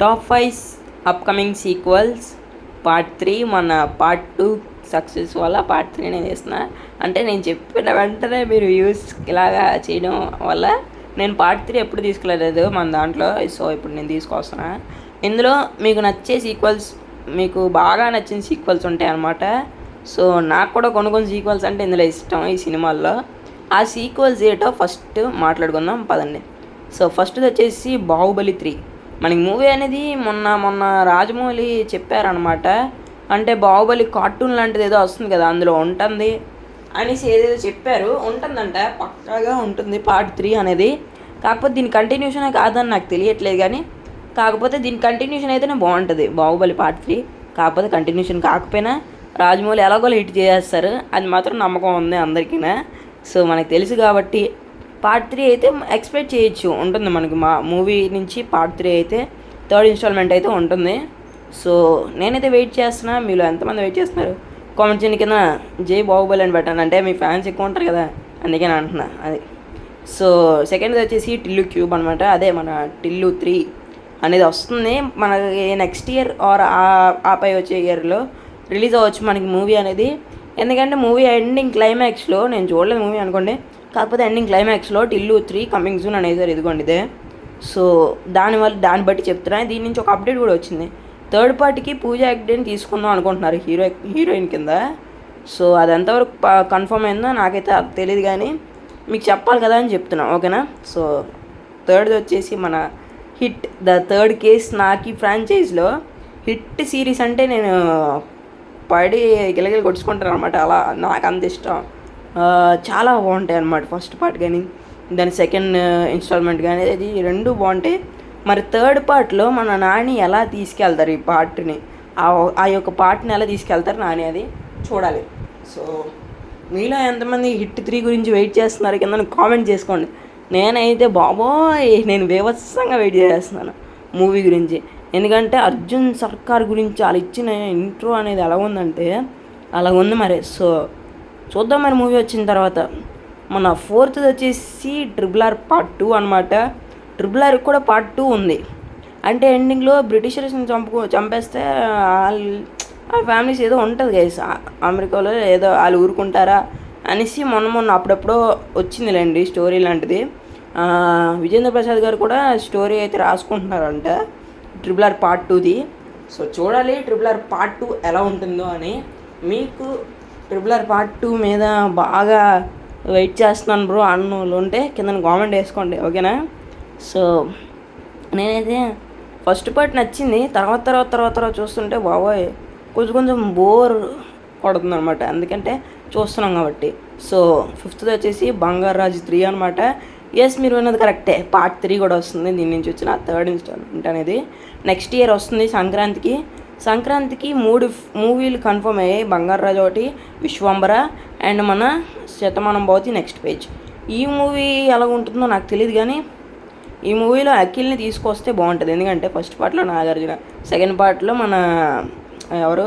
Top 5 upcoming sequels part 3 మన part 2 success వల్ల part 3 నేను చేస్తున్నా. అంటే నేను చెప్పిన వెంటనే మీరు యూస్ ఇలాగా చేయడం వల్ల నేను పార్ట్ 3 ఎప్పుడు తీసుకెళ్ళలేదు మన దాంట్లో. సో ఇప్పుడు నేను తీసుకొస్తున్నా. ఇందులో మీకు నచ్చే సీక్వెల్స్, మీకు బాగా నచ్చిన సీక్వెల్స్ ఉంటాయి అన్నమాట. సో నాకు కూడా కొన్ని సీక్వెల్స్ అంటే ఇందులో ఇష్టం ఈ సినిమాల్లో. ఆ సీక్వెల్స్ ఏటో ఫస్ట్ మాట్లాడుకుందాం పదండి. సో ఫస్ట్ది వచ్చేసి బాహుబలి 3. మనకి మూవీ అనేది మొన్న రాజమౌళి చెప్పారనమాట. అంటే బాహుబలి కార్టూన్ లాంటిది ఏదో వస్తుంది కదా, అందులో ఉంటుంది అనేసి ఏదేదో చెప్పారు. ఉంటుందంట, పక్కాగా ఉంటుంది పార్ట్ 3 అనేది. కాకపోతే దీని కంటిన్యూషన్ కాదని నాకు తెలియట్లేదు, కానీ కాకపోతే దీని కంటిన్యూషన్ అయితేనే బాగుంటుంది బాహుబలి పార్ట్ 3. కాకపోతే కంటిన్యూషన్ కాకపోయినా రాజమౌళి ఎలాగో హిట్ చేసేస్తారు, అది మాత్రం నమ్మకం ఉంది అందరికీ. సో మనకు తెలుసు కాబట్టి పార్ట్ 3 అయితే ఎక్స్పెక్ట్ చేయొచ్చు, ఉంటుంది మనకి మా మూవీ నుంచి. పార్ట్ 3 అయితే థర్డ్ ఇన్స్టాల్మెంట్ అయితే ఉంటుంది. సో నేనైతే వెయిట్ చేస్తున్నా. మీలో ఎంతమంది వెయిట్ చేస్తున్నారు కామెంట్ చేయండి కింద. జై బాహుబలి అని పెట్టాను, అంటే మీ ఫ్యాన్స్ ఎక్కువ ఉంటారు కదా, అందుకే నేను అంటున్నా అది. సో సెకండ్ది వచ్చేసి టిల్లు క్యూబ్ అనమాట. అదే మన టిల్లు 3 అనేది వస్తుంది మనకి నెక్స్ట్ ఇయర్ ఆర్ ఆపై వచ్చే ఇయర్లో రిలీజ్ అవ్వచ్చు మనకి మూవీ అనేది. ఎందుకంటే మూవీ ఎండింగ్ క్లైమాక్స్లో, నేను చూడలేదు మూవీ అనుకోండి, కాకపోతే ఎండింగ్ క్లైమాక్స్లో టిల్లు 3 కమింగ్ సూన్ అనేది ఇదిగోండి ఇదే. సో దాన్ని బట్టి చెప్తున్నా. దీని నుంచి ఒక అప్డేట్ కూడా వచ్చింది. థర్డ్ పార్టీకి పూజ యాక్టర్ని తీసుకుందాం అనుకుంటున్నారు హీరోయిన్ కింద. సో అది ఎంతవరకు కన్ఫర్మ్ అయిందో నాకైతే తెలియదు, కానీ మీకు చెప్పాలి కదా అని చెప్తున్నా, ఓకేనా. సో థర్డ్ది వచ్చేసి మన హిట్ ద థర్డ్ కేస్. నాకు ఈ ఫ్రాంచైజ్లో హిట్ సిరీస్ అంటే నేను పడి గిలగిలి కొట్టుకుంటాను అనమాట. అలా నాకు అంత ఇష్టం. చాలా బాగుంటాయి అన్నమాట ఫస్ట్ పార్ట్ కానీ దాని సెకండ్ ఇన్స్టాల్మెంట్ కానీ, అది రెండు బాగుంటాయి. మరి థర్డ్ పార్ట్లో మన నాని ఎలా తీసుకెళ్తారు ఈ పార్ట్ని, ఆ యొక్క పార్ట్ని ఎలా తీసుకెళ్తారు నాని, అది చూడాలి. సో మీలో ఎంతమంది హిట్ 3 గురించి వెయిట్ చేస్తున్నారు కింద కామెంట్ చేసుకోండి. నేనైతే బాబోయ్ నేను బీభత్సంగా వెయిట్ చేస్తున్నాను మూవీ గురించి. ఎందుకంటే అర్జున్ సర్కార్ గురించి వాళ్ళు ఇచ్చిన ఇంట్రో అనేది ఎలా ఉందంటే అలా ఉంది మరి. సో చూద్దాం మరి మూవీ వచ్చిన తర్వాత. మన ఫోర్త్ది వచ్చేసి RRR పార్ట్ 2 అనమాట. RRR కూడా పార్ట్ 2 ఉంది. అంటే ఎండింగ్లో బ్రిటిషర్స్ని చంపేస్తే ఆ ఫ్యామిలీస్ ఏదో ఉంటుంది గైస్ అమెరికాలో, ఏదో వాళ్ళు ఊరుకుంటారా అనేసి మొన్న అప్పుడప్పుడో వచ్చిందిలేండి స్టోరీ లాంటిది. విజేంద్ర ప్రసాద్ గారు కూడా స్టోరీ అయితే రాసుకుంటున్నారంట RRR పార్ట్ 2ది. సో చూడాలి RRR పార్ట్ 2 ఎలా ఉంటుందో అని. మీకు RRR పార్ట్ 2 మీద బాగా వెయిట్ చేస్తున్నాను బ్రో అన్నోళ్ళు ఉంటే కింద కామెంట్ వేసుకోండి, ఓకేనా. సో నేనైతే ఫస్ట్ పార్ట్ నచ్చింది. తర్వాత చూస్తుంటే బాబోయ్ కొంచెం బోర్ కొడుతుంది అనమాట, ఎందుకంటే చూస్తున్నాం కాబట్టి. సో ఫిఫ్త్ది వచ్చేసి బంగారాజు 3 అనమాట. ఎస్ మీరు విన్నది కరెక్టే, పార్ట్ 3 కూడా వస్తుంది. దీని నుంచి వచ్చిన థర్డ్ ఇన్స్టాల్మెంట్ అనేది నెక్స్ట్ ఇయర్ వస్తుంది సంక్రాంతికి. 3 మూవీలు కన్ఫర్మ్ అయ్యాయి. బంగారాజు ఒకటి, విశ్వంబర అండ్ మన శతమానం భవతి నెక్స్ట్ పేజ్. ఈ మూవీ ఎలా ఉంటుందో నాకు తెలియదు, కానీ ఈ మూవీలో అఖిల్ని తీసుకొస్తే బాగుంటుంది. ఎందుకంటే ఫస్ట్ పార్ట్లో నాగార్జున, సెకండ్ పార్ట్లో మన ఎవరు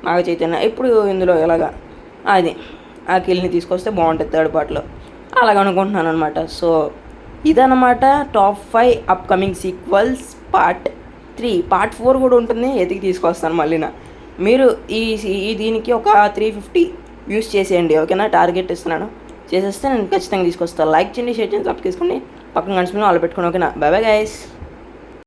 నాగ చైతన్య, ఇప్పుడు ఇందులో ఇలాగా అది అఖిల్ని తీసుకొస్తే బాగుంటుంది థర్డ్ పార్ట్లో, అలాగ అనుకుంటున్నాను అనమాట. సో ఇదన్నమాట top 5 upcoming sequels part 3. Part 4 కూడా ఉంటుంది, ఎతికి తీసుకొస్తాను మళ్ళీ. మీరు ఈ దీనికి ఒక 350 వ్యూస్ చేసేయండి, ఓకేనా. టార్గెట్ ఇస్తున్నాను, చేసేస్తే నేను ఖచ్చితంగా తీసుకొస్తాను. లైక్ చేయండి, షేర్ చేయండి, సబ్స్క్రైబ్ చేసుకోండి, పక్కన కనిపిస్తున్న వాళ్ళు పెట్టుకోండి, ఓకేనా. By bye guys.